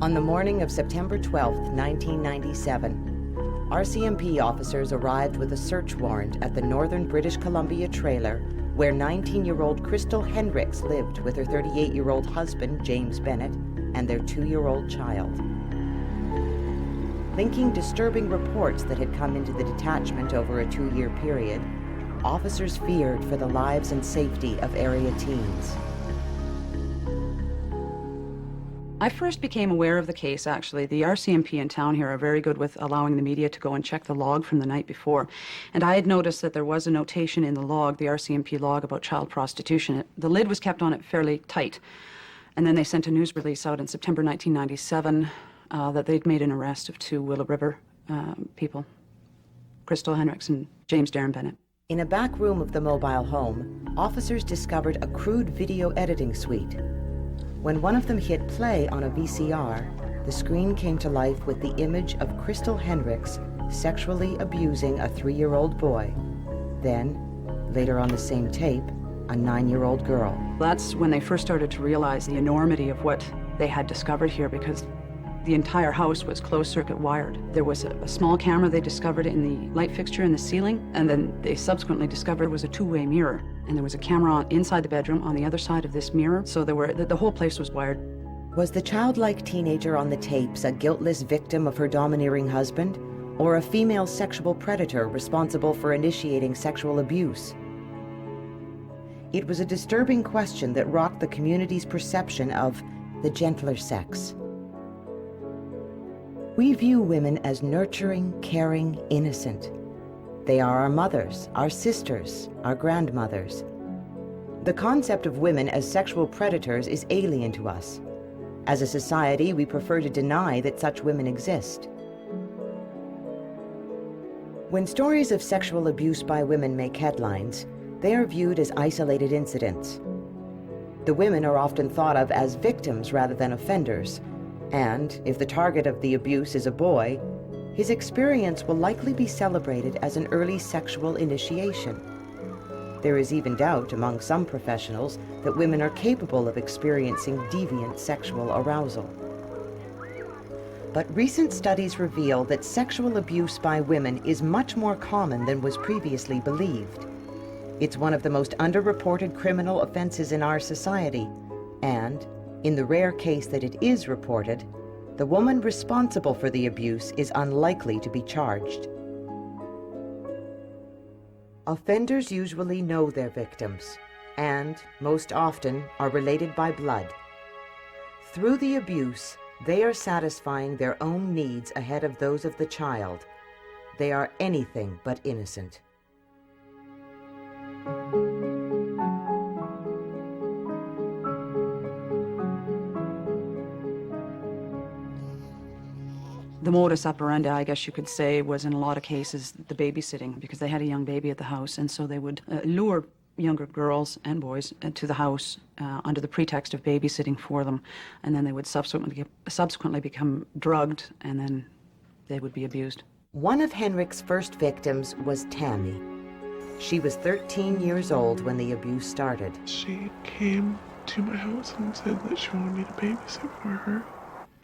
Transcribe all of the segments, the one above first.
On the morning of September 12, 1997, RCMP officers arrived with a search warrant at the northern British Columbia trailer where 19-year-old Crystal Hendricks lived with her 38-year-old husband, James Bennett, and their 2-year-old child. Linking disturbing reports that had come into the detachment over a 2-year period, officers feared for the lives and safety of area teens. I first became aware of the case, actually. The RCMP in town here are very good with allowing the media to go and check the log from the night before. And I had noticed that there was a notation in the log, the RCMP log, about child prostitution. The lid was kept on it fairly tight. And then they sent a news release out in September 1997 that they'd made an arrest of 2 Willow River people, Crystal Hendricks and James Darren Bennett. In a back room of the mobile home, officers discovered a crude video editing suite. When one of them hit play on a VCR, the screen came to life with the image of Crystal Hendricks sexually abusing a 3-year-old boy. Then, later on the same tape, a 9-year-old girl. That's when they first started to realize the enormity of what they had discovered here, because the entire house was closed-circuit wired. There was a small camera they discovered in the light fixture in the ceiling, and then they subsequently discovered it was a 2-way mirror. And there was a camera inside the bedroom on the other side of this mirror, so the whole place was wired. Was the childlike teenager on the tapes a guiltless victim of her domineering husband, or a female sexual predator responsible for initiating sexual abuse? It was a disturbing question that rocked the community's perception of the gentler sex. We view women as nurturing, caring, innocent. They are our mothers, our sisters, our grandmothers. The concept of women as sexual predators is alien to us. As a society, we prefer to deny that such women exist. When stories of sexual abuse by women make headlines, they are viewed as isolated incidents. The women are often thought of as victims rather than offenders, and if the target of the abuse is a boy, his experience will likely be celebrated as an early sexual initiation. There is even doubt among some professionals that women are capable of experiencing deviant sexual arousal. But recent studies reveal that sexual abuse by women is much more common than was previously believed. It's one of the most underreported criminal offenses in our society, and in the rare case that it is reported, the woman responsible for the abuse is unlikely to be charged. Offenders usually know their victims, and, most often, are related by blood. Through the abuse, they are satisfying their own needs ahead of those of the child. They are anything but innocent. The modus operandi, I guess you could say, was in a lot of cases the babysitting, because they had a young baby at the house, and so they would lure younger girls and boys to the house under the pretext of babysitting for them, and then they would subsequently become drugged, and then they would be abused. One of Henrik's first victims was Tammy. She was 13 years old when the abuse started. She came to my house and said that she wanted me to babysit for her.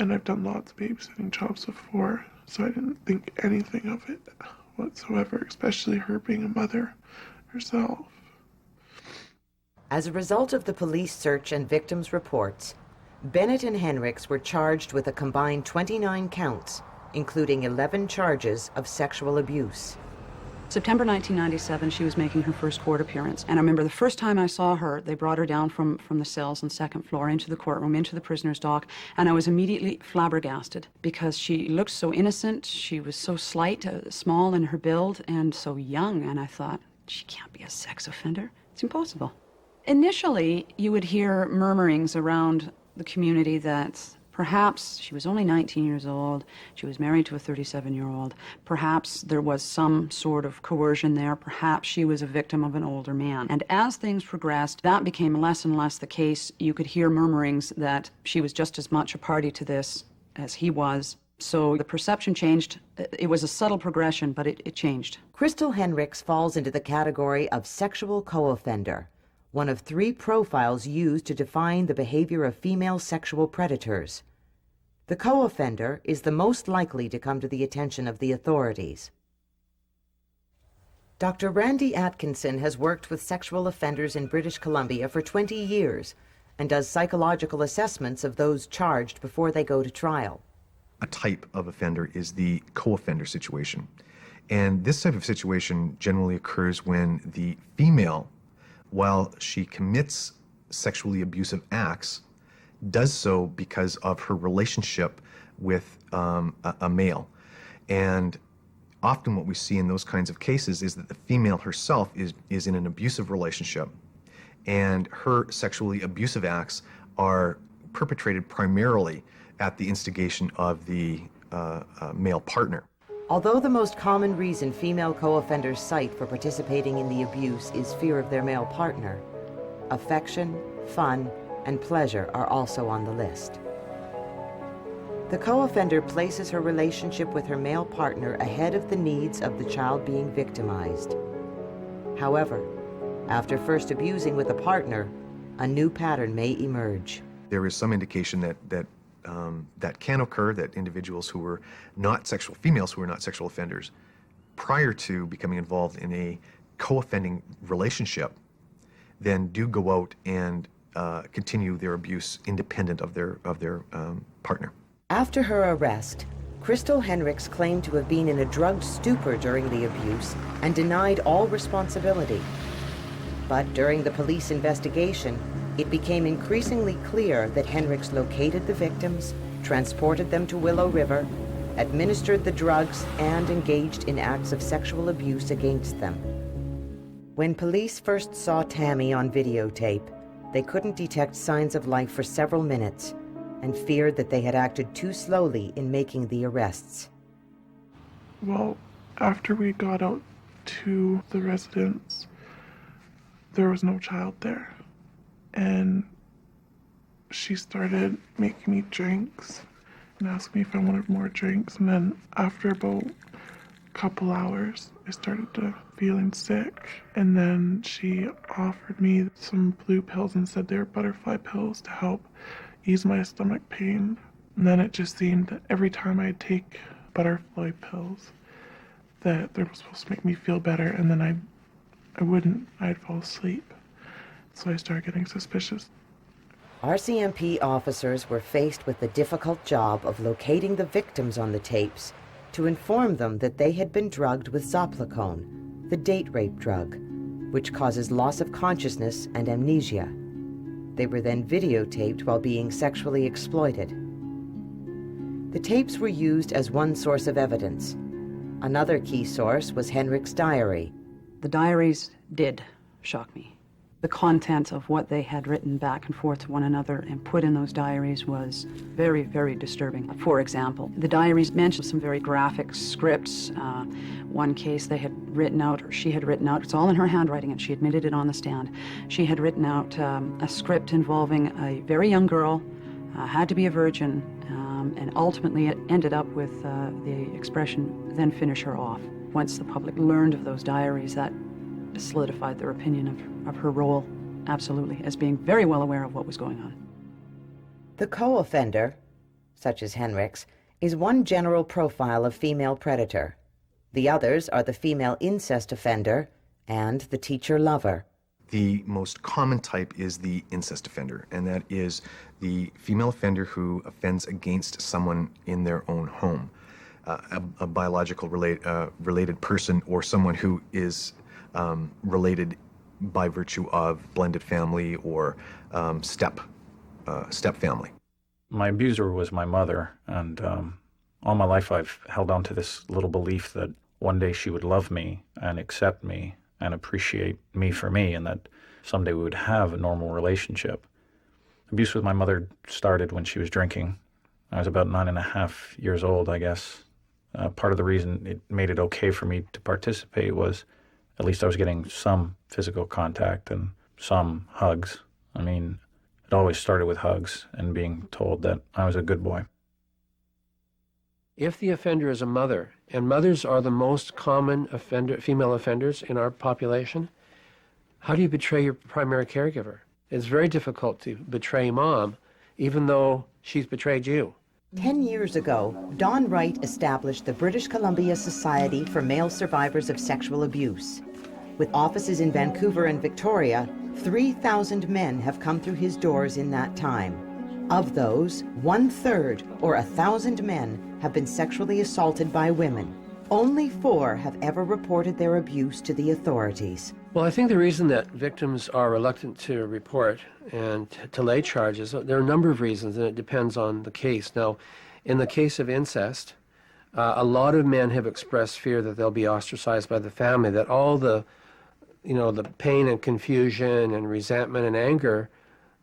And I've done lots of babysitting jobs before, so I didn't think anything of it whatsoever, especially her being a mother herself. As a result of the police search and victims' reports, Bennett and Hendricks were charged with a combined 29 counts, including 11 charges of sexual abuse. September 1997, she was making her first court appearance. And I remember the first time I saw her, they brought her down from the cells on the second floor into the courtroom, into the prisoner's dock, and I was immediately flabbergasted because she looked so innocent, she was so slight, small in her build, and so young, and I thought, she can't be a sex offender. It's impossible. Initially, you would hear murmurings around the community that perhaps she was only 19 years old, she was married to a 37-year-old, perhaps there was some sort of coercion there, perhaps she was a victim of an older man. And as things progressed, that became less and less the case. You could hear murmurings that she was just as much a party to this as he was. So the perception changed. It was a subtle progression, but it changed. Crystal Hendricks falls into the category of sexual co-offender, one of 3 profiles used to define the behavior of female sexual predators. The co-offender is the most likely to come to the attention of the authorities. Dr. Randy Atkinson has worked with sexual offenders in British Columbia for 20 years and does psychological assessments of those charged before they go to trial. A type of offender is the co-offender situation. And this type of situation generally occurs when the female, while she commits sexually abusive acts, does so because of her relationship with a male. And often what we see in those kinds of cases is that the female herself is in an abusive relationship, and her sexually abusive acts are perpetrated primarily at the instigation of the male partner. Although the most common reason female co-offenders cite for participating in the abuse is fear of their male partner, affection, fun, and pleasure are also on the list. The co-offender places her relationship with her male partner ahead of the needs of the child being victimized. However, after first abusing with a partner, a new pattern may emerge. There is some indication that can occur, that individuals who were not sexual, females who were not sexual offenders, prior to becoming involved in a co-offending relationship, then do go out and continue their abuse independent of their partner. After her arrest, Crystal Henricks claimed to have been in a drugged stupor during the abuse and denied all responsibility. But during the police investigation, it became increasingly clear that Henricks located the victims, transported them to Willow River, administered the drugs, and engaged in acts of sexual abuse against them. When police first saw Tammy on videotape, they couldn't detect signs of life for several minutes and feared that they had acted too slowly in making the arrests. Well, after we got out to the residence, there was no child there. And she started making me drinks and asked me if I wanted more drinks. And then after about a couple hours, I started to feeling sick. And then she offered me some blue pills and said they were butterfly pills to help ease my stomach pain. And then it just seemed that every time I'd take butterfly pills that they were supposed to make me feel better, and then I'd fall asleep. So I started getting suspicious. RCMP officers were faced with the difficult job of locating the victims on the tapes to inform them that they had been drugged with Zoplicone, the date rape drug, which causes loss of consciousness and amnesia. They were then videotaped while being sexually exploited. The tapes were used as one source of evidence. Another key source was Henricks' diary. The diaries did shock me. The content of what they had written back and forth to one another and put in those diaries was very, very disturbing. For example, the diaries mentioned some very graphic scripts. One case they had written out, or she had written out, it's all in her handwriting and she admitted it on the stand. She had written out a script involving a very young girl, had to be a virgin, and ultimately it ended up with the expression, then finish her off. Once the public learned of those diaries, that solidified their opinion of her role, absolutely, as being very well aware of what was going on. The co-offender, such as Henricks, is one general profile of female predator. The others are the female incest offender and the teacher lover. The most common type is the incest offender, and that is the female offender who offends against someone in their own home, a biological related person, or someone who is related by virtue of blended family or step family. My abuser was my mother, and all my life I've held on to this little belief that one day she would love me and accept me and appreciate me for me, and that someday we would have a normal relationship. Abuse with my mother started when she was drinking. I was about 9.5 years old, I guess. Part of the reason it made it okay for me to participate was at least I was getting some physical contact and some hugs. I mean, it always started with hugs and being told that I was a good boy. If the offender is a mother, and mothers are the most common female offenders in our population, how do you betray your primary caregiver? It's very difficult to betray mom, even though she's betrayed you. 10 years ago, Don Wright established the British Columbia Society for Male Survivors of Sexual Abuse. With offices in Vancouver and Victoria, 3,000 men have come through his doors in that time. Of those, 1/3, or 1,000 men, have been sexually assaulted by women. Only 4 have ever reported their abuse to the authorities. Well, I think the reason that victims are reluctant to report and to lay charges, there are a number of reasons, and it depends on the case. Now, in the case of incest, a lot of men have expressed fear that they'll be ostracized by the family, that all the pain and confusion and resentment and anger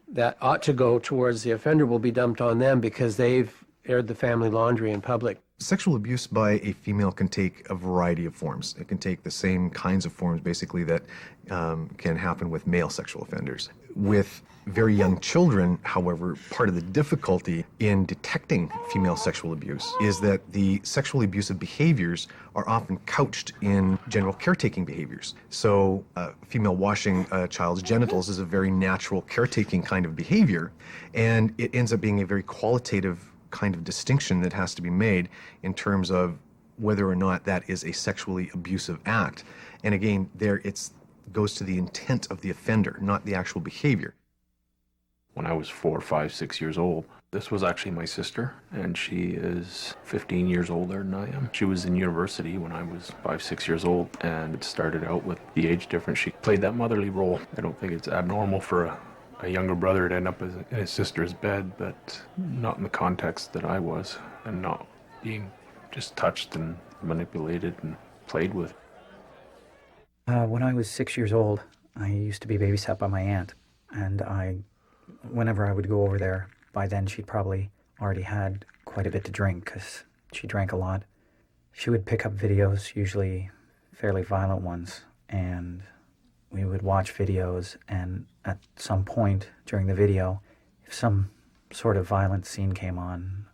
that ought to go towards the offender will be dumped on them because they've aired the family laundry in public. Sexual abuse by a female can take a variety of forms. It can take the same kinds of forms, basically, that can happen with male sexual offenders. With very young children, however, part of the difficulty in detecting female sexual abuse is that the sexually abusive behaviors are often couched in general caretaking behaviors. So female washing a child's genitals is a very natural caretaking kind of behavior, and it ends up being a very qualitative kind of distinction that has to be made in terms of whether or not that is a sexually abusive act. And again, there it goes to the intent of the offender, not the actual behavior. When I was 4, 5, 6 years old, this was actually my sister, and she is 15 years older than I am. She was in university when I was 5, 6 years old, and it started out with the age difference. She played that motherly role. I don't think it's abnormal for a younger brother to end up in his sister's bed, but not in the context that I was, and not being just touched and manipulated and played with. When I was 6 years old, I used to be babysat by my aunt, and whenever I would go over there, by then she'd probably already had quite a bit to drink because she drank a lot. She would pick up videos, usually fairly violent ones, and we would watch videos, and at some point during the video, if some sort of violent scene came on,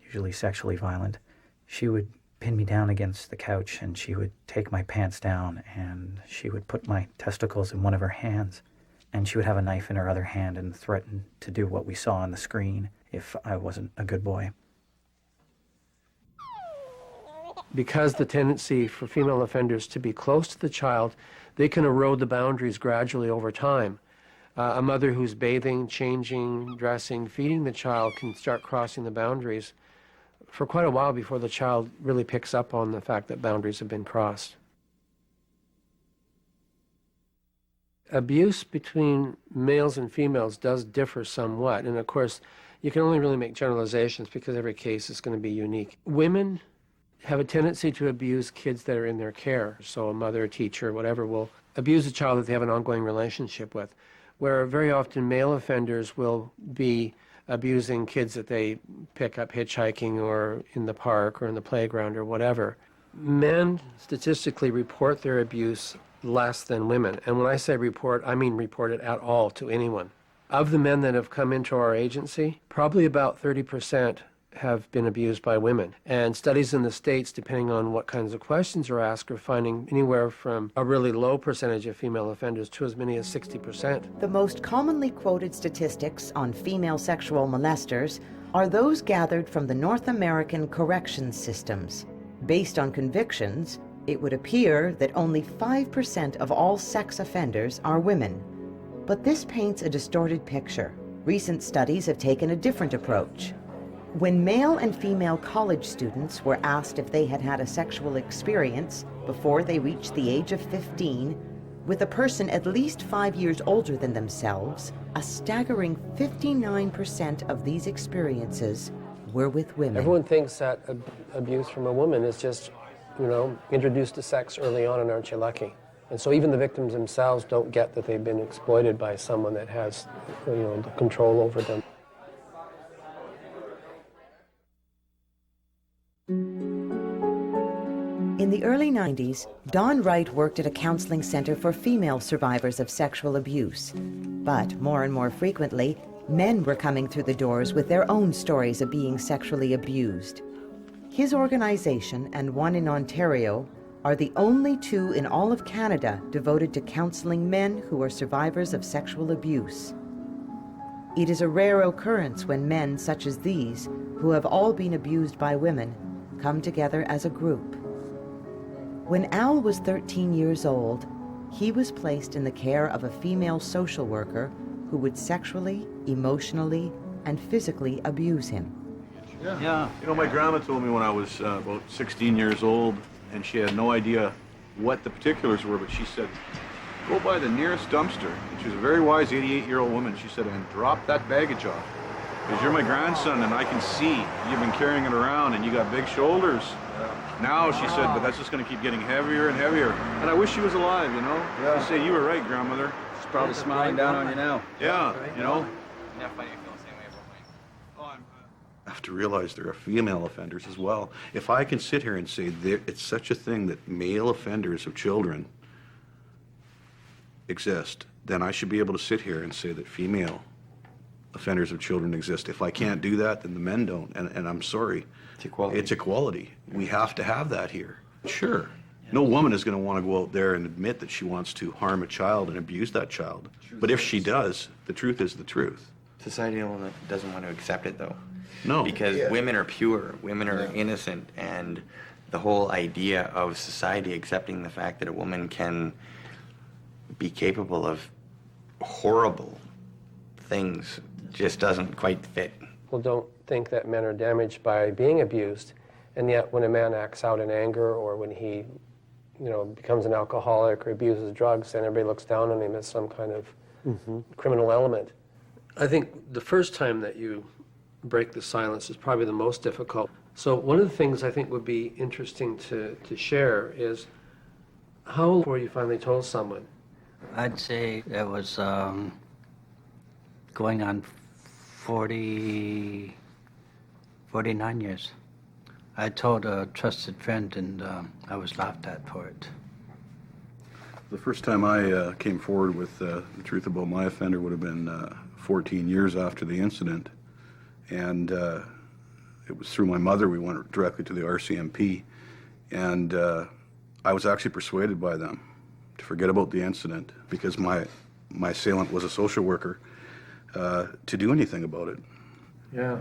usually sexually violent, she would pin me down against the couch and she would take my pants down and she would put my testicles in one of her hands and she would have a knife in her other hand and threaten to do what we saw on the screen if I wasn't a good boy. Because the tendency for female offenders to be close to the child, they can erode the boundaries gradually over time. A mother who's bathing, changing, dressing, feeding the child can start crossing the boundaries for quite a while before the child really picks up on the fact that boundaries have been crossed. Abuse between males and females does differ somewhat, and of course, you can only really make generalizations because every case is going to be unique. Women have a tendency to abuse kids that are in their care. So a mother, a teacher, whatever, will abuse a child that they have an ongoing relationship with, where very often male offenders will be abusing kids that they pick up hitchhiking or in the park or in the playground or whatever. Men statistically report their abuse less than women. And when I say report, I mean report it at all to anyone. Of the men that have come into our agency, probably about 30% have been abused by women. And studies in the States, depending on what kinds of questions are asked, are finding anywhere from a really low percentage of female offenders to as many as 60%. The most commonly quoted statistics on female sexual molesters are those gathered from the North American corrections systems. Based on convictions, it would appear that only 5% of all sex offenders are women. But this paints a distorted picture. Recent studies have taken a different approach. When male and female college students were asked if they had had a sexual experience before they reached the age of 15, with a person at least 5 years older than themselves, a staggering 59% of these experiences were with women. Everyone thinks that abuse from a woman is just, introduced to sex early on, and aren't you lucky? And so even the victims themselves don't get that they've been exploited by someone that has, the control over them. In the early 90s, Don Wright worked at a counseling center for female survivors of sexual abuse. But more and more frequently, men were coming through the doors with their own stories of being sexually abused. His organization and one in Ontario are the only two in all of Canada devoted to counseling men who are survivors of sexual abuse. It is a rare occurrence when men such as these, who have all been abused by women, come together as a group. When Al was 13 years old, he was placed in the care of a female social worker who would sexually, emotionally, and physically abuse him. Yeah. You know, my grandma told me when I was about 16 years old, and she had no idea what the particulars were, but she said, go by the nearest dumpster. And she was a very wise 88-year-old woman. She said, and drop that baggage off. Because you're my grandson, and I can see you've been carrying it around, and you got big shoulders. Now, she said, but that's just going to keep getting heavier and heavier. And I wish she was alive, you know? Yeah. I say, you were right, grandmother. She's probably smiling down on you now. Yeah, you know? I have to realize there are female offenders as well. If I can sit here and say it's such a thing that male offenders of children exist, then I should be able to sit here and say that female offenders of children exist. If I can't do that, then the men don't, and I'm sorry. It's equality. It's equality. We have to have that here. Sure. No woman is going to want to go out there and admit that she wants to harm a child and abuse that child. But if she does, the truth is the truth. Society doesn't want to accept it, though. No. Because women are pure, women are innocent, and the whole idea of society accepting the fact that a woman can be capable of horrible things just doesn't quite fit. People don't think that men are damaged by being abused, and yet when a man acts out in anger or when he, becomes an alcoholic or abuses drugs, then everybody looks down on him as some kind of criminal element. I think the first time that you break the silence is probably the most difficult. So one of the things I think would be interesting to share is how before you finally told someone? I'd say it was going on 49 years. I told a trusted friend, and I was laughed at for it. The first time I came forward with the truth about my offender would have been 14 years after the incident. And it was through my mother. We went directly to the RCMP. And I was actually persuaded by them to forget about the incident because my assailant was a social worker to do anything about it. Yeah.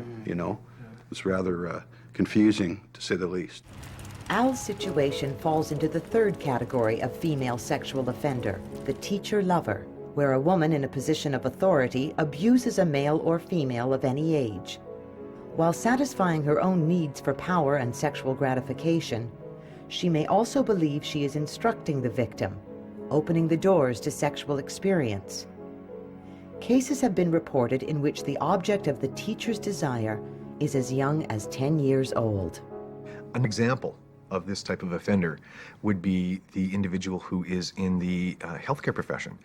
It's rather confusing, to say the least. Al's situation falls into the third category of female sexual offender, the teacher-lover, where a woman in a position of authority abuses a male or female of any age. While satisfying her own needs for power and sexual gratification, she may also believe she is instructing the victim, opening the doors to sexual experience. Cases have been reported in which the object of the teacher's desire is as young as 10 years old. An example of this type of offender would be the individual who is in the healthcare profession,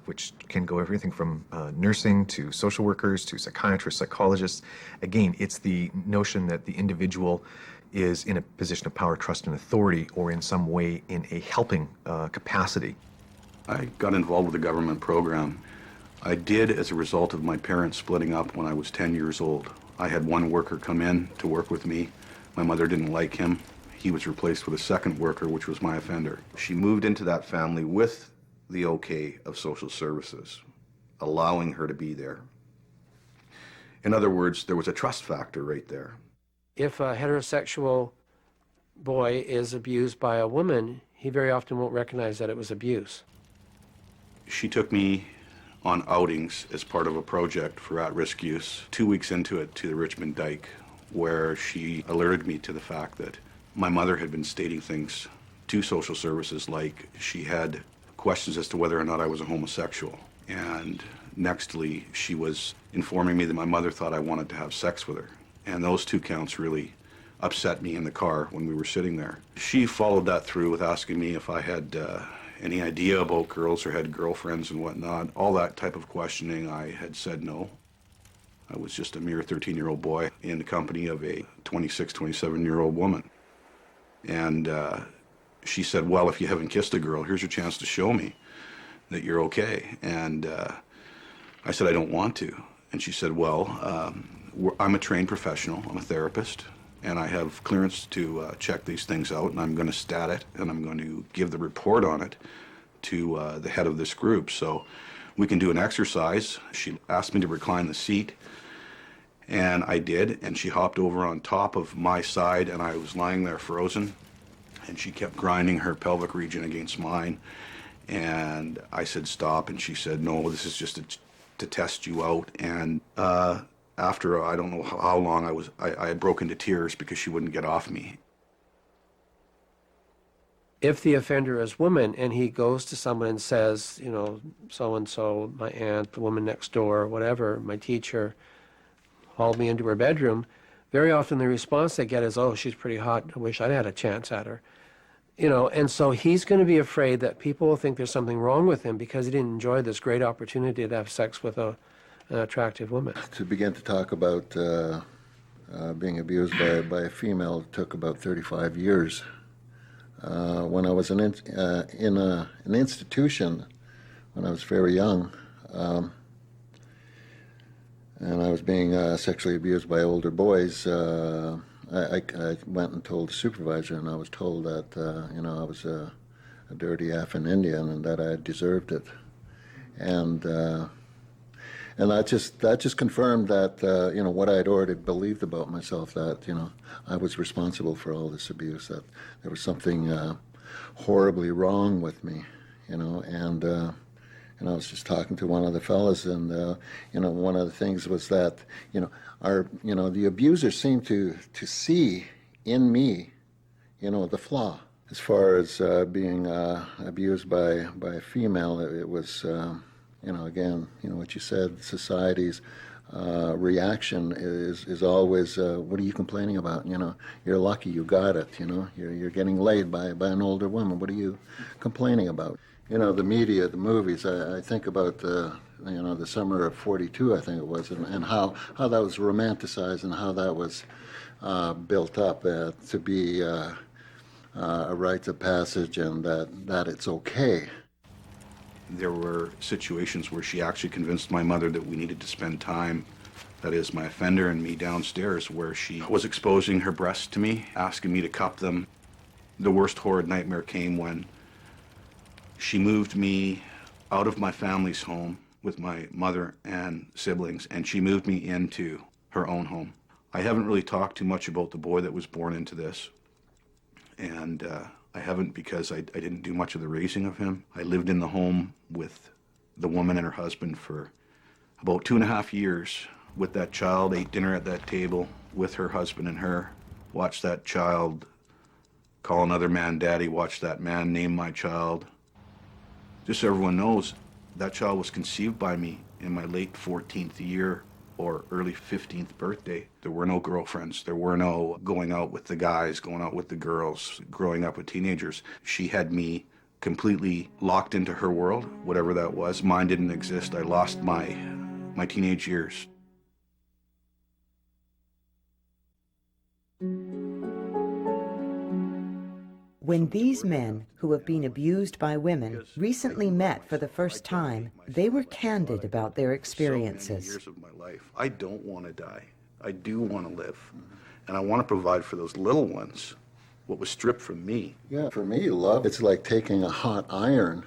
which can go everything from nursing to social workers to psychiatrists, psychologists. Again, it's the notion that the individual is in a position of power, trust, and authority, or in some way in a helping capacity. I got involved with a government program. I did as a result of my parents splitting up when I was 10 years old. I had one worker come in to work with me. My mother didn't like him. He was replaced with a second worker, which was my offender. She moved into that family with the okay of social services, allowing her to be there. In other words, there was a trust factor right there. If a heterosexual boy is abused by a woman, he very often won't recognize that it was abuse. She took me on outings as part of a project for at-risk use, 2 weeks into it, to the Richmond Dike, where she alerted me to the fact that my mother had been stating things to social services like she had questions as to whether or not I was a homosexual. And nextly, she was informing me that my mother thought I wanted to have sex with her. And those two counts really upset me in the car when we were sitting there. She followed that through with asking me if I had any idea about girls or had girlfriends and whatnot. All that type of questioning, I had said no. I was just a mere 13-year-old boy in the company of a 26, 27-year-old woman. And she said, well, if you haven't kissed a girl, here's your chance to show me that you're okay. And I said, I don't want to. And she said, well, I'm a trained professional. I'm a therapist. And I have clearance to check these things out. And I'm going to stat it. And I'm going to give the report on it to the head of this group. So We can do an exercise. She asked me to recline the seat, and I did, and she hopped over on top of my side, and I was lying there frozen, and she kept grinding her pelvic region against mine, and I said stop, and she said no, this is just to test you out. And after I don't know how long I had broken into tears because she wouldn't get off me. If the offender is woman and he goes to someone and says, you know, so-and-so, my aunt, the woman next door, whatever, my teacher, hauled me into her bedroom, very often the response they get is, oh, she's pretty hot, I wish I'd had a chance at her. You know, and so he's going to be afraid that people will think there's something wrong with him because he didn't enjoy this great opportunity to have sex with an attractive woman. To begin to talk about being abused by a female took about 35 years. When I was in an institution, when I was very young, and I was being sexually abused by older boys, I went and told the supervisor, and I was told that you know, I was a dirty effing Indian and that I deserved it, and that just confirmed that you know, what I had already believed about myself, that, you know, I was responsible for all this abuse, that there was something horribly wrong with me, you know, and I was just talking to one of the fellas, and you know, one of the things was that, you know, the abuser seemed to see in me, you know, the flaw. As far as being abused by a female, it was, you know, again, you know, what you said, society's reaction is always, what are you complaining about? You know, you're lucky you got it, you know, you're getting laid by an older woman. What are you complaining about? You know, the media, the movies, I think about, you know, the summer of '42, I think it was, and how that was romanticized and how that was built up to be a rite of passage, and that it's okay. There were situations where she actually convinced my mother that we needed to spend time, that is, my offender and me, downstairs, where she was exposing her breasts to me, asking me to cup them. The worst horrid nightmare came when she moved me out of my family's home with my mother and siblings, and she moved me into her own home. I haven't really talked too much about the boy that was born into this, and I haven't because I didn't do much of the raising of him. I lived in the home with the woman and her husband for about 2.5 years with that child, ate dinner at that table with her husband and her, watched that child call another man daddy, watched that man name my child. Just so everyone knows, that child was conceived by me in my late 14th year or early 15th birthday. There were no girlfriends. There were no going out with the guys, going out with the girls, growing up with teenagers. She had me completely locked into her world, whatever that was. Mine didn't exist. I lost my teenage years. When these men who have been abused by women recently met for the first time, they were candid about their experiences. So many years of my life. I don't want to die. I do want to live. And I want to provide for those little ones what was stripped from me. Yeah, for me, love, it's like taking a hot iron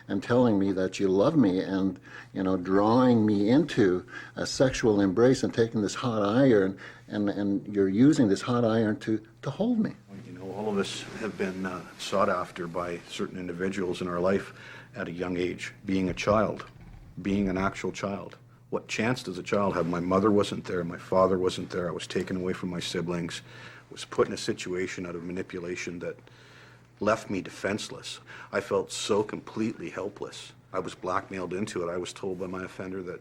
and telling me that you love me, and, you know, drawing me into a sexual embrace and taking this hot iron, and you're using this hot iron to hold me. You know, all of us have been sought after by certain individuals in our life at a young age. Being a child, being an actual child. What chance does a child have? My mother wasn't there, my father wasn't there, I was taken away from my siblings, was put in a situation out of manipulation that left me defenseless. I felt so completely helpless. I was blackmailed into it. I was told by my offender that,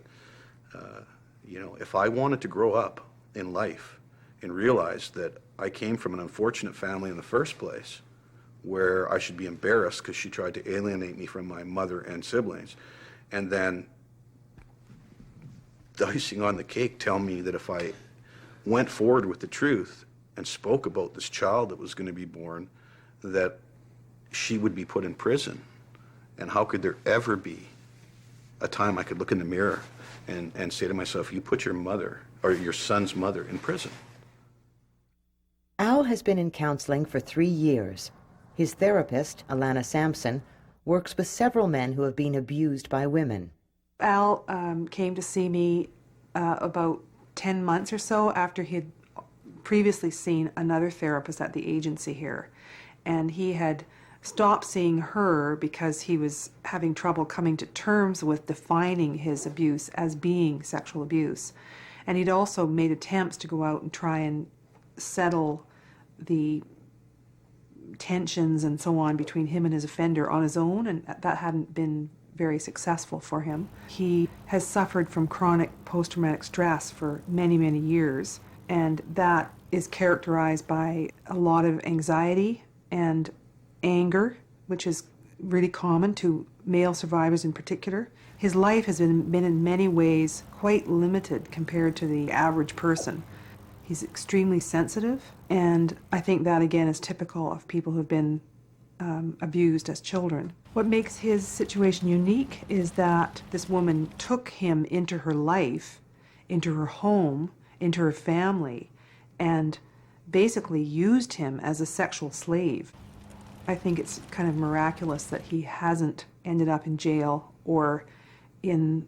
you know, if I wanted to grow up in life and realize that I came from an unfortunate family in the first place, where I should be embarrassed because she tried to alienate me from my mother and siblings, and then the icing on the cake tell me that if I went forward with the truth and spoke about this child that was going to be born, that she would be put in prison. And how could there ever be a time I could look in the mirror and say to myself, you put your mother or your son's mother in prison? Al has been in counseling for 3 years. His therapist, Alana Sampson, works with several men who have been abused by women. Al came to see me about 10 months or so after he had previously seen another therapist at the agency here. And he had stopped seeing her because he was having trouble coming to terms with defining his abuse as being sexual abuse. And he'd also made attempts to go out and try and settle the tensions and so on between him and his offender on his own, and that hadn't been very successful for him. He has suffered from chronic post-traumatic stress for many, many years, and that is characterized by a lot of anxiety and anger, which is really common to male survivors in particular. His life has been in many ways quite limited compared to the average person. He's extremely sensitive, and I think that again is typical of people who've been abused as children. What makes his situation unique is that this woman took him into her life, into her home, into her family, and basically used him as a sexual slave. I think it's kind of miraculous that he hasn't ended up in jail or in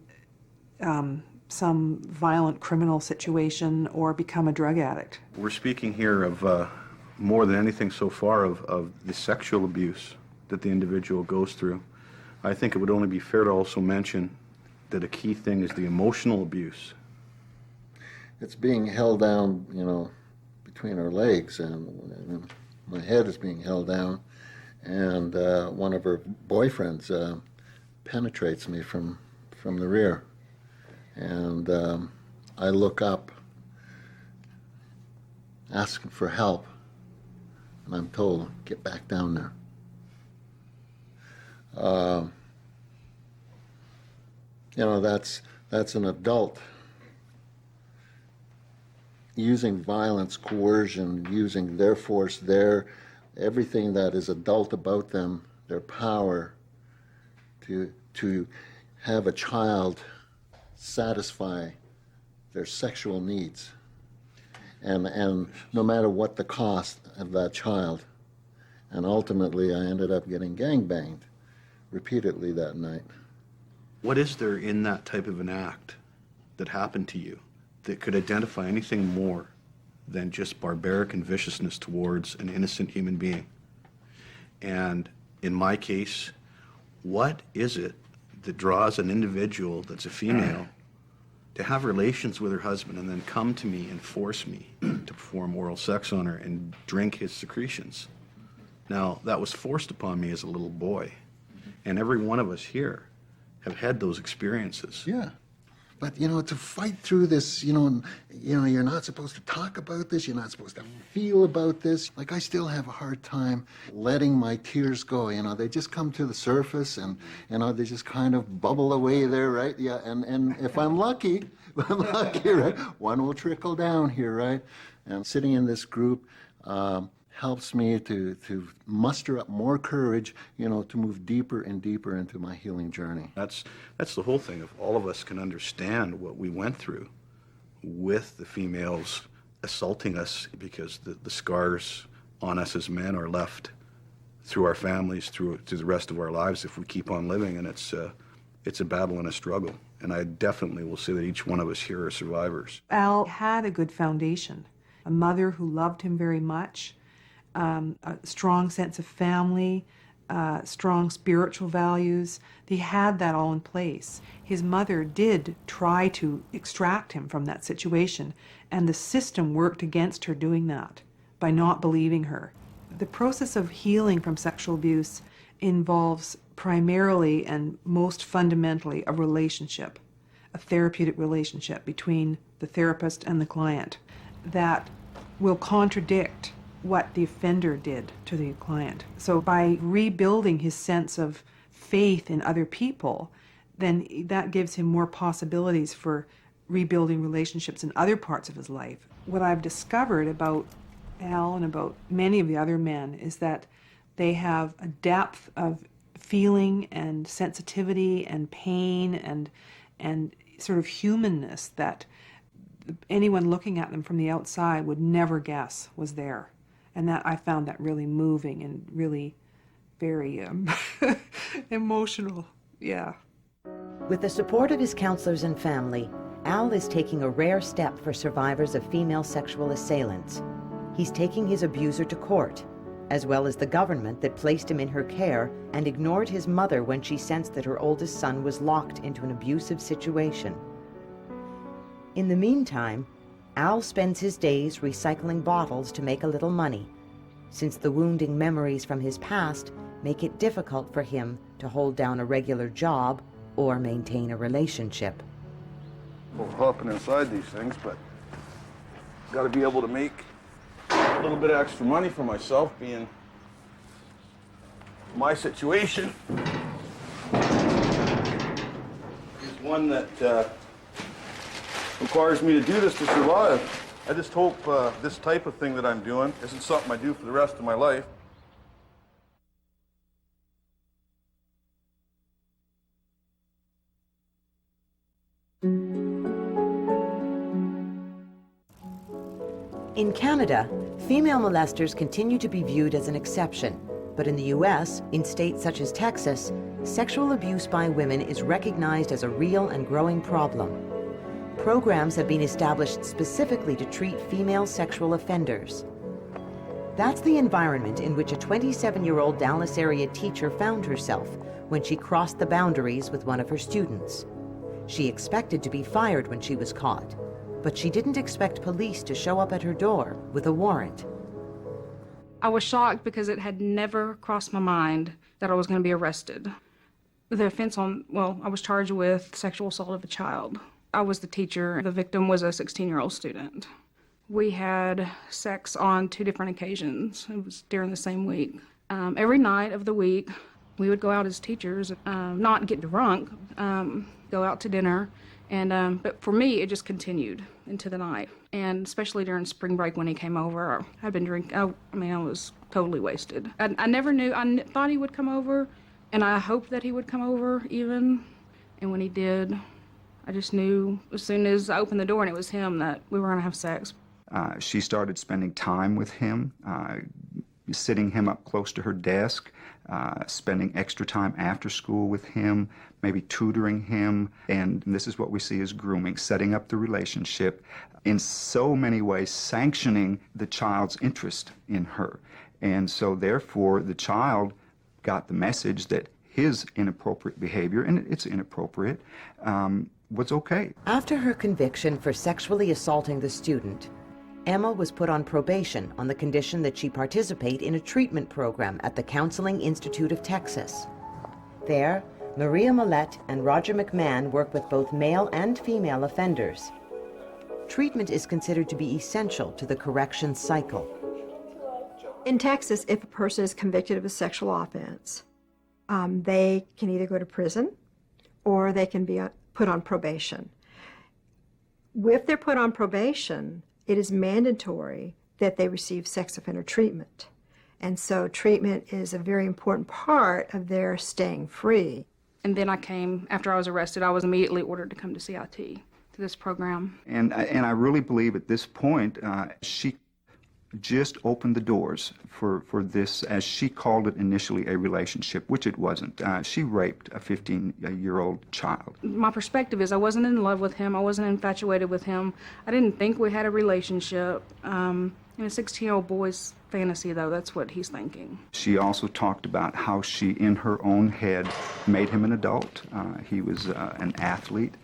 some violent criminal situation or become a drug addict. We're speaking here of more than anything so far of the sexual abuse that the individual goes through. I think it would only be fair to also mention that a key thing is the emotional abuse. It's being held down, you know, between our legs, and my head is being held down, and one of her boyfriends penetrates me from the rear. And I look up, asking for help, and I'm told, get back down there. You know, that's an adult using violence, coercion, using their force, everything that is adult about them, their power, to have a child satisfy their sexual needs, and no matter what the cost of that child. And ultimately I ended up getting gangbanged repeatedly that night. What is there in that type of an act that happened to you that could identify anything more than just barbaric and viciousness towards an innocent human being? And in my case, what is it that draws an individual that's a female to have relations with her husband and then come to me and force me to perform oral sex on her and drink his secretions? Now, that was forced upon me as a little boy, and every one of us here have had those experiences. Yeah. But, you know, to fight through this, you know, you're not supposed to talk about this, you're not supposed to feel about this. Like, I still have a hard time letting my tears go, you know. They just come to the surface and, you know, they just kind of bubble away there, right? Yeah, and if I'm lucky, right, one will trickle down here, right? And sitting in this group helps me to muster up more courage, you know, to move deeper and deeper into my healing journey. That's the whole thing. If all of us can understand what we went through with the females assaulting us, because the scars on us as men are left through our families, through to the rest of our lives if we keep on living, and it's a battle and a struggle. And I definitely will say that each one of us here are survivors. Al had a good foundation, a mother who loved him very much, a strong sense of family, strong spiritual values. He had that all in place. His mother did try to extract him from that situation, and the system worked against her doing that by not believing her. The process of healing from sexual abuse involves primarily and most fundamentally a relationship, a therapeutic relationship between the therapist and the client that will contradict what the offender did to the client. So by rebuilding his sense of faith in other people, then that gives him more possibilities for rebuilding relationships in other parts of his life. What I've discovered about Al and about many of the other men is that they have a depth of feeling and sensitivity and pain and sort of humanness that anyone looking at them from the outside would never guess was there. And that I found that really moving and really very emotional. Yeah. With the support of his counselors and family, Al is taking a rare step for survivors of female sexual assailants. He's taking his abuser to court, as well as the government that placed him in her care and ignored his mother when she sensed that her oldest son was locked into an abusive situation. In the meantime, Al spends his days recycling bottles to make a little money, since the wounding memories from his past make it difficult for him to hold down a regular job or maintain a relationship. Well, hopping inside these things, but got to be able to make a little bit of extra money for myself, being my situation is one that requires me to do this to survive. I just hope this type of thing that I'm doing isn't something I do for the rest of my life. In Canada, female molesters continue to be viewed as an exception, but in the US, in states such as Texas, sexual abuse by women is recognized as a real and growing problem. Programs have been established specifically to treat female sexual offenders. That's the environment in which a 27-year-old Dallas area teacher found herself when she crossed the boundaries with one of her students. She expected to be fired when she was caught, but she didn't expect police to show up at her door with a warrant. I was shocked because it had never crossed my mind that I was going to be arrested. The offense I was charged with sexual assault of a child. I was the teacher. The victim was a 16-year-old student. We had sex on 2 different occasions. It was during the same week. Every night of the week, we would go out as teachers, not get drunk, go out to dinner. And but for me, it just continued into the night. And especially during spring break when he came over, I'd been drinking. I was totally wasted. I never knew. I thought he would come over, and I hoped that he would come over even. And when he did, I just knew as soon as I opened the door and it was him that we were going to have sex. She started spending time with him, sitting him up close to her desk, spending extra time after school with him, maybe tutoring him. And this is what we see as grooming, setting up the relationship, in so many ways sanctioning the child's interest in her. And so therefore the child got the message that his inappropriate behavior, and it's inappropriate, was okay. After her conviction for sexually assaulting the student, Emma was put on probation on the condition that she participate in a treatment program at the Counseling Institute of Texas. There, Maria Millette and Roger McMahon work with both male and female offenders. Treatment is considered to be essential to the correction cycle. In Texas, if a person is convicted of a sexual offense, they can either go to prison or they can be put on probation. If they're put on probation, it is mandatory that they receive sex offender treatment. And so treatment is a very important part of their staying free. And then after I was arrested, I was immediately ordered to come to CIT, to this program. And I really believe at this point, she just opened the doors for this, as she called it initially, a relationship, which it wasn't. She raped a 15-year-old child. My perspective is I wasn't in love with him. I wasn't infatuated with him. I didn't think we had a relationship. In a 16-year-old boy's fantasy, though, that's what he's thinking. She also talked about how she, in her own head, made him an adult. He was an athlete.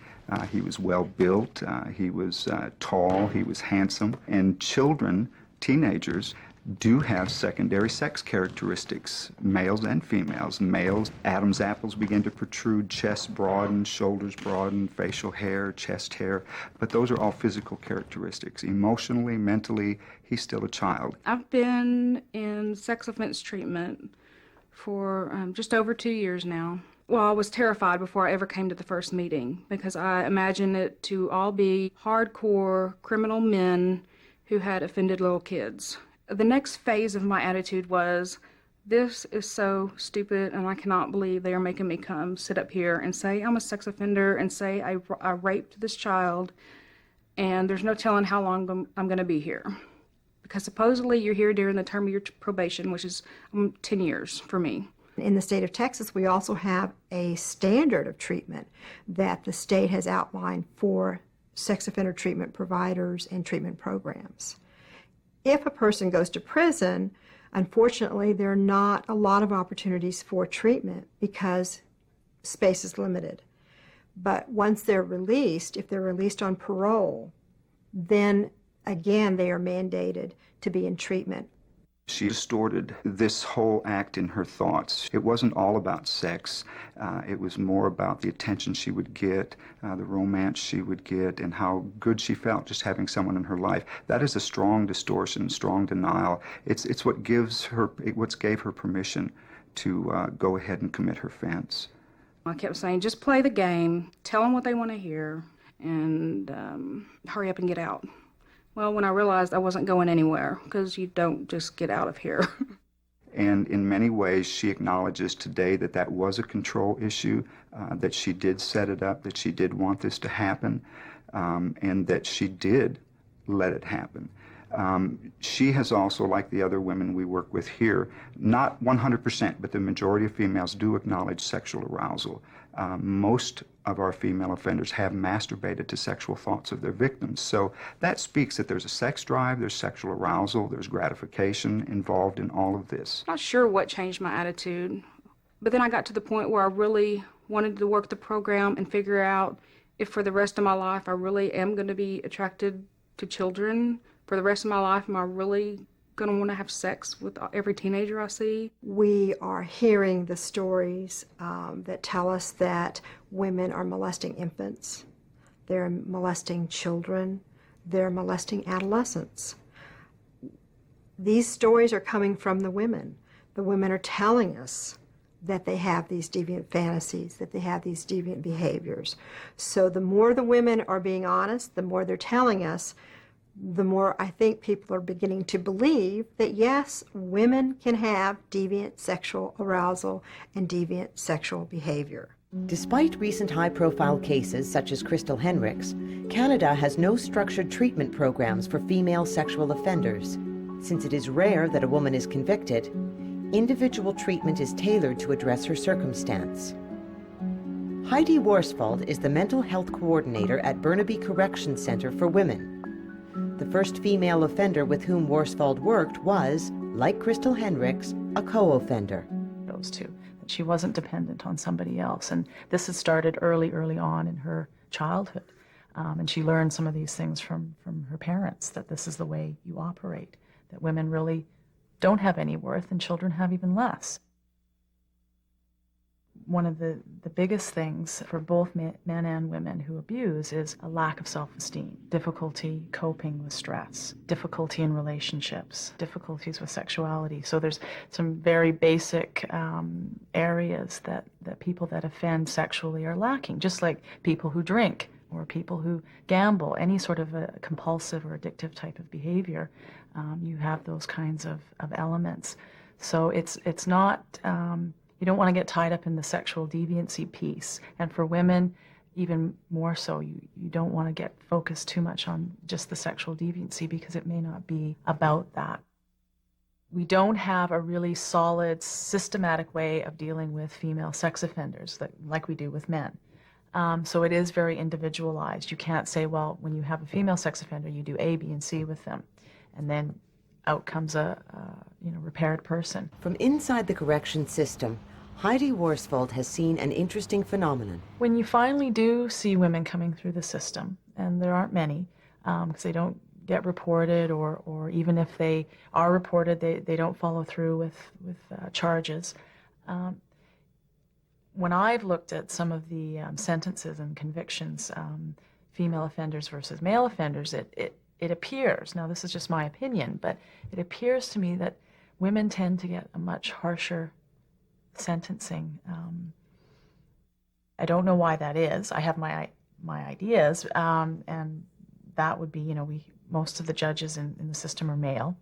He was well-built. He was tall. He was handsome. And children, teenagers, do have secondary sex characteristics, males and females. Males, Adam's apples begin to protrude, chest broaden, shoulders broaden, facial hair, chest hair, but those are all physical characteristics. Emotionally, mentally, he's still a child. I've been in sex offense treatment for just over 2 years now. Well, I was terrified before I ever came to the first meeting because I imagined it to all be hardcore criminal men who had offended little kids. The next phase of my attitude was, this is so stupid and I cannot believe they are making me come sit up here and say I'm a sex offender and say I raped this child and there's no telling how long I'm going to be here. Because supposedly you're here during the term of your probation, which is 10 years for me. In the state of Texas, we also have a standard of treatment that the state has outlined for sex offender treatment providers and treatment programs. If a person goes to prison, unfortunately, there are not a lot of opportunities for treatment because space is limited. But once they're released, if they're released on parole, then again they are mandated to be in treatment. She distorted this whole act in her thoughts. It wasn't all about sex. It was more about the attention she would get, the romance she would get, and how good she felt just having someone in her life. That is a strong distortion, strong denial. It's what gives her, what gave her permission to go ahead and commit her offense. I kept saying, just play the game, tell them what they want to hear, and hurry up and get out. Well, when I realized I wasn't going anywhere, because you don't just get out of here. And in many ways, she acknowledges today that that was a control issue, that she did set it up, that she did want this to happen, and that she did let it happen. She has also, like the other women we work with here, not 100%, but the majority of females do acknowledge sexual arousal. Most of our female offenders have masturbated to sexual thoughts of their victims. So that speaks that there's a sex drive, there's sexual arousal, there's gratification involved in all of this. I'm not sure what changed my attitude, but then I got to the point where I really wanted to work the program and figure out if for the rest of my life I really am going to be attracted to children. For the rest of my life, am I really going to want to have sex with every teenager I see? We are hearing the stories that tell us that women are molesting infants, they're molesting children, they're molesting adolescents. These stories are coming from the women. The women are telling us that they have these deviant fantasies, that they have these deviant behaviors. So the more the women are being honest, the more they're telling us, the more I think people are beginning to believe that yes, women can have deviant sexual arousal and deviant sexual behavior. Despite recent high-profile cases such as Crystal Henricks, Canada has no structured treatment programs for female sexual offenders. Since it is rare that a woman is convicted, individual treatment is tailored to address her circumstance. Heidi Worsfold is the mental health coordinator at Burnaby Correction Center for Women. The first female offender with whom Worsfold worked was, like Crystal Henricks, a co-offender. Those two. That she wasn't dependent on somebody else. And this had started early on in her childhood. And she learned some of these things from her parents, that this is the way you operate, that women really don't have any worth and children have even less. One of the biggest things for both men and women who abuse is a lack of self-esteem, difficulty coping with stress, difficulty in relationships, difficulties with sexuality. So there's some very basic areas that people that offend sexually are lacking, just like people who drink or people who gamble, any sort of a compulsive or addictive type of behavior. You have those kinds of elements. So it's not... you don't want to get tied up in the sexual deviancy piece. And for women, even more so, you don't want to get focused too much on just the sexual deviancy because it may not be about that. We don't have a really solid, systematic way of dealing with female sex offenders like we do with men. So it is very individualized. You can't say, well, when you have a female sex offender, you do A, B, and C with them. And then out comes a repaired person. From inside the correction system, Heidi Worsfold has seen an interesting phenomenon. When you finally do see women coming through the system, and there aren't many, because they don't get reported, or even if they are reported, they don't follow through with charges. When I've looked at some of the sentences and convictions, female offenders versus male offenders, it appears, now this is just my opinion, but it appears to me that women tend to get a much harsher sentencing. I don't know why that is. I have my ideas, and that would be, most of the judges in the system are male.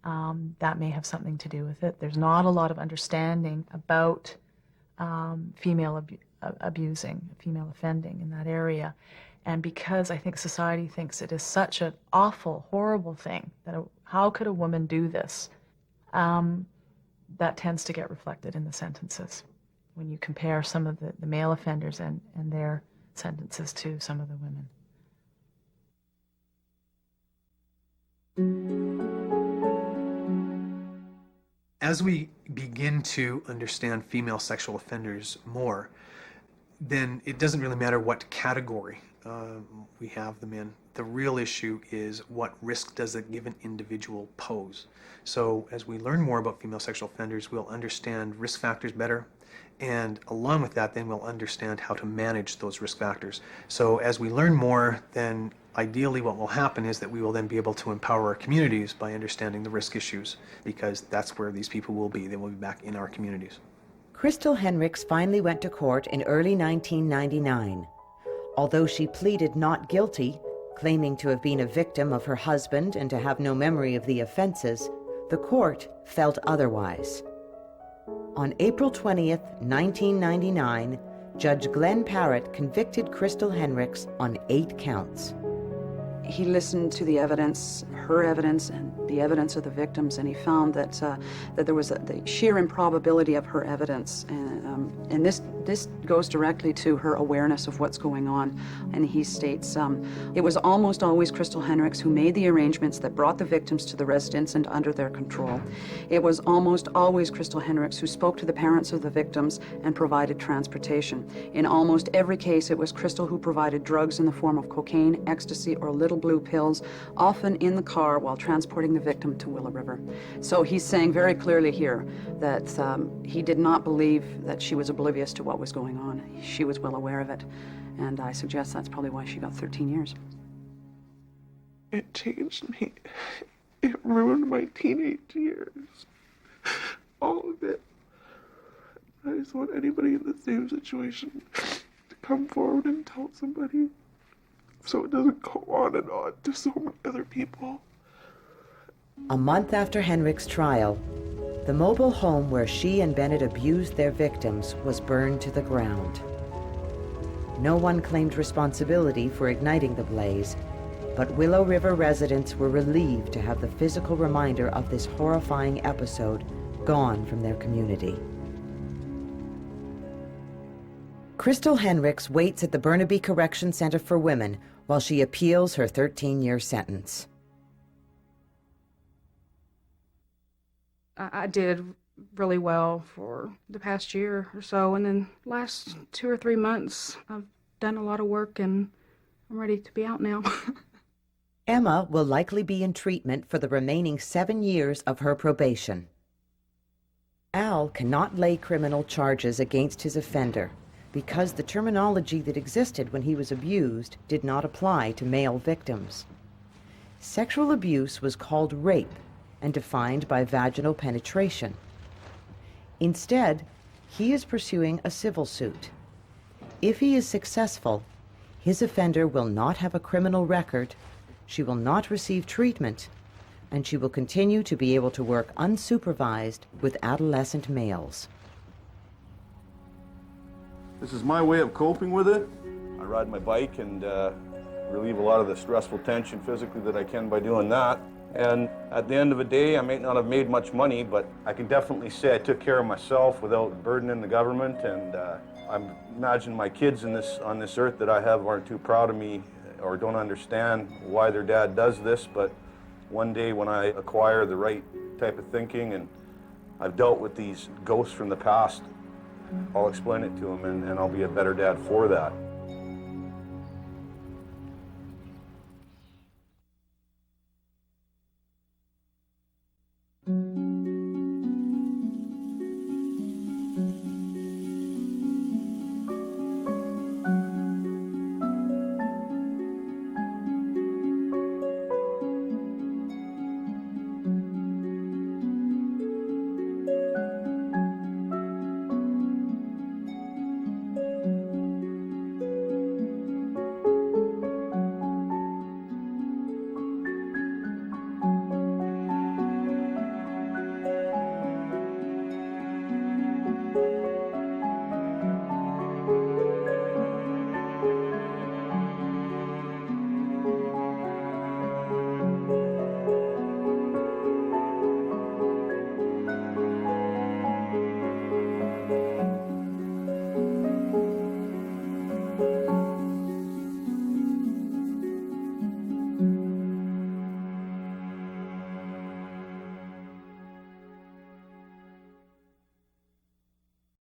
That may have something to do with it. There's not a lot of understanding about female abusing, female offending in that area. And because I think society thinks it is such an awful, horrible thing, that how could a woman do this? that tends to get reflected in the sentences when you compare some of the male offenders and their sentences to some of the women. As we begin to understand female sexual offenders more, then it doesn't really matter what category we have them in. The real issue is what risk does a given individual pose. So as we learn more about female sexual offenders, we'll understand risk factors better, and along with that, then we'll understand how to manage those risk factors. So as we learn more, then ideally what will happen is that we will then be able to empower our communities by understanding the risk issues, because that's where these people will be. They will be back in our communities. Crystal Henricks finally went to court in early 1999. Although she pleaded not guilty, claiming to have been a victim of her husband and to have no memory of the offenses, the court felt otherwise. On April 20th, 1999, Judge Glenn Parrott convicted Crystal Henricks on 8 counts. He listened to the evidence, her evidence, and the evidence of the victims, and he found that that there was the sheer improbability of her evidence, and this goes directly to her awareness of what's going on. And he states, it was almost always Crystal Henricks who made the arrangements that brought the victims to the residence and under their control. It was almost always Crystal Henricks who spoke to the parents of the victims and provided transportation. In almost every case, it was Crystal who provided drugs in the form of cocaine, ecstasy, or little blue pills, often in the car while transporting the victim to Willow River. So he's saying very clearly here that he did not believe that she was oblivious to what was going on. She was well aware of it, and I suggest that's probably why she got 13 years. It changed me. It ruined my teenage years. All of it. I just want anybody in the same situation to come forward and tell somebody, so it doesn't go on and on to so many other people. A month after Henricks' trial, the mobile home where she and Bennett abused their victims was burned to the ground. No one claimed responsibility for igniting the blaze, but Willow River residents were relieved to have the physical reminder of this horrifying episode gone from their community. Crystal Henricks waits at the Burnaby Correction Center for Women while she appeals her 13-year sentence. I did really well for the past year or so, and then last 2 or 3 months, I've done a lot of work and I'm ready to be out now. Emma will likely be in treatment for the remaining 7 years of her probation. Al cannot lay criminal charges against his offender because the terminology that existed when he was abused did not apply to male victims. Sexual abuse was called rape and defined by vaginal penetration. Instead, he is pursuing a civil suit. If he is successful, his offender will not have a criminal record, she will not receive treatment, and she will continue to be able to work unsupervised with adolescent males. This is my way of coping with it. I ride my bike and relieve a lot of the stressful tension physically that I can by doing that. And at the end of the day, I may not have made much money, but I can definitely say I took care of myself without burdening the government. And I imagine my kids on this earth that I have aren't too proud of me or don't understand why their dad does this. But one day when I acquire the right type of thinking and I've dealt with these ghosts from the past, I'll explain it to them and I'll be a better dad for that.